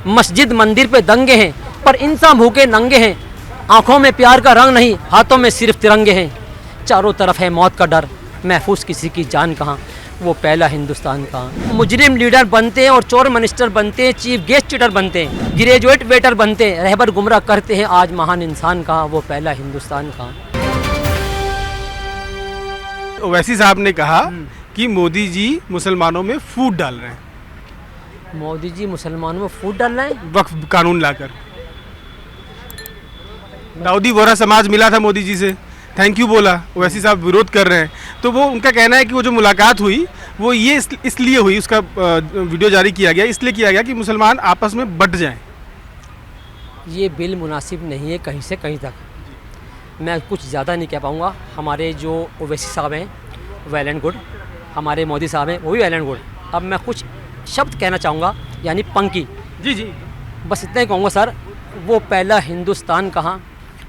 मस्जिद मंदिर पे दंगे हैं, पर इंसान भूखे नंगे हैं। आंखों में प्यार का रंग नहीं, हाथों में सिर्फ तिरंगे हैं। चारों तरफ है मौत का डर, महफूज किसी की जान कहाँ, वो पहला हिंदुस्तान कहाँ। मुजरिम लीडर बनते हैं और चोर मिनिस्टर बनते हैं, चीफ गेस्ट चीटर बनते हैं, ग्रेजुएट वेटर बनते हैं, रहबर गुमराह करते हैं, आज महान इंसान कहाँ, वो पहला हिंदुस्तान कहाँ। ओवैसी साहब ने कहा कि मोदी जी मुसलमानों में फूट डाल रहे हैं, मोदी जी मुसलमानों में फूट डाल रहे हैं। वक्फ कानून लाकर। दाऊदी बोहरा समाज मिला था मोदी जी से, थैंक यू बोला, ओवैसी साहब विरोध कर रहे हैं। तो वो उनका कहना है कि वो जो मुलाकात हुई वो ये इसलिए हुई, उसका वीडियो जारी किया गया, इसलिए किया गया कि मुसलमान आपस में बट जाएं। ये बिल मुनासिब नहीं है कहीं से कहीं तक। मैं कुछ ज़्यादा नहीं कह पाऊँगा। हमारे जो ओवैसी साहब हैं वेल एंड गुड, हमारे मोदी साहब हैं वो भी वेल एंड गुड। अब मैं कुछ शब्द कहना चाहूँगा, यानी पंक्ति। जी बस इतना ही कहूँगा सर, वो पहला हिंदुस्तान कहाँ,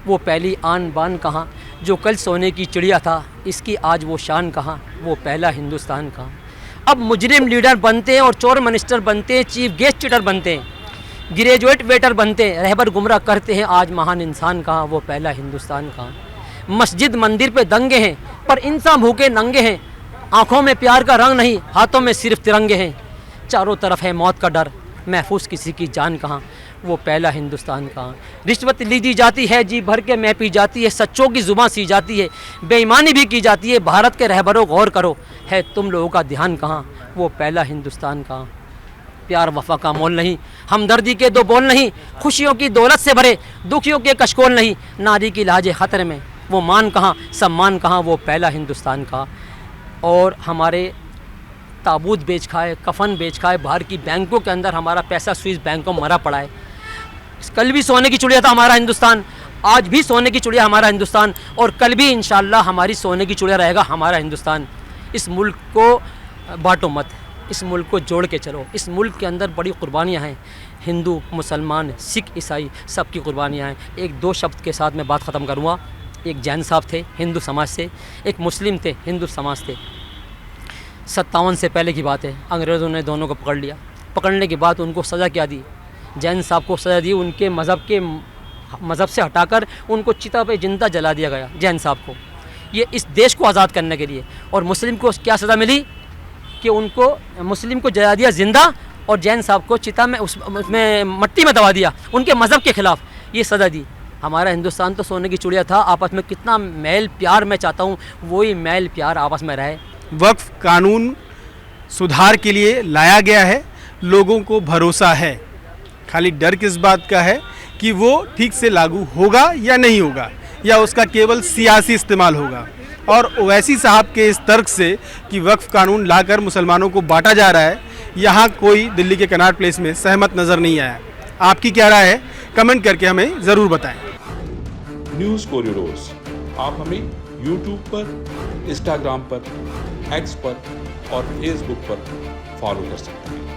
वो पहली आन बान कहाँ, जो कल सोने की चिड़िया था इसकी आज वो शान कहाँ, वो पहला हिंदुस्तान कहाँ। अब मुजरिम लीडर बनते हैं और चोर मिनिस्टर बनते हैं, चीफ गेस्ट चीटर बनते हैं, ग्रेजुएट वेटर बनते हैं, रहबर गुमराह करते हैं, आज महान इंसान कहाँ, वो पहला हिंदुस्तान कहाँ। मस्जिद मंदिर पे दंगे हैं, पर इंसान भूखे नंगे हैं। आंखों में प्यार का रंग नहीं, हाथों में सिर्फ तिरंगे हैं। चारों तरफ है मौत का डर, महफूज किसी की जान कहाँ, वो पहला हिंदुस्तान कहाँ। रिश्वत ली दी जाती है, जी भर के मैं पी जाती है, सच्चों की जुबां सी जाती है, बेईमानी भी की जाती है। भारत के रहबरों गौर करो, है तुम लोगों का ध्यान कहाँ, वो पहला हिंदुस्तान कहाँ। प्यार वफा का मोल नहीं, हमदर्दी के दो बोल नहीं, खुशियों की दौलत से भरे दुखियों के कशकोल नहीं। नारी की लाजे खतरे में, वो मान कहाँ, सम्मान कहाँ, वो पहला हिंदुस्तान कहाँ। और हमारे ताबूत बेच खाए, कफन बेच खाए, बाहर की बैंकों के अंदर हमारा पैसा स्विस बैंकों में मरा पड़ा है। कल भी सोने की चिड़िया था हमारा हिंदुस्तान, आज भी सोने की चिड़िया हमारा हिंदुस्तान, और कल भी इंशाल्लाह हमारी सोने की चिड़िया रहेगा हमारा हिंदुस्तान। इस मुल्क को बांटो मत, इस मुल्क को जोड़ के चलो। इस मुल्क के अंदर बड़ी कुर्बानियाँ हैं, हिंदू मुसलमान सिख ईसाई सबकी कुर्बानियाँ हैं। एक दो शब्द के साथ मैं बात ख़त्म करूँगा। एक जैन साहब थे हिंदू समाज से, एक मुस्लिम थे हिंदू समाज से। 57 से पहले की बात है, अंग्रेज़ों ने दोनों को पकड़ लिया। पकड़ने के बाद उनको सज़ा क्या दी, जैन साहब को सज़ा दी, उनके मज़हब से हटाकर उनको चिता पे जिंदा जला दिया गया जैन साहब को, ये इस देश को आज़ाद करने के लिए। और मुस्लिम को क्या सज़ा मिली कि उनको मुस्लिम को जला दिया जिंदा और जैन साहब को चिता में उसमें मट्टी में दबा दिया, उनके मज़हब के ख़िलाफ़ ये सज़ा दी। हमारा हिंदुस्तान तो सोने की चिड़िया था, आपस में कितना मैल प्यार मैं चाहता हूँ वही मैल प्यार आपस में रहे। वक्फ कानून सुधार के लिए लाया गया है, लोगों को भरोसा है, खाली डर किस बात का है कि वो ठीक से लागू होगा या नहीं होगा, या उसका केवल सियासी इस्तेमाल होगा। और ओवैसी साहब के इस तर्क से कि वक्फ कानून लाकर मुसलमानों को बांटा जा रहा है, यहाँ कोई दिल्ली के कनॉट प्लेस में सहमत नज़र नहीं आया। आपकी क्या राय है, कमेंट करके हमें ज़रूर बताएं। न्यूज़ कोरिडोर्स आप हमें यूट्यूब पर, इंस्टाग्राम पर, एक्स पर और फेसबुक पर फॉलो कर सकते हैं।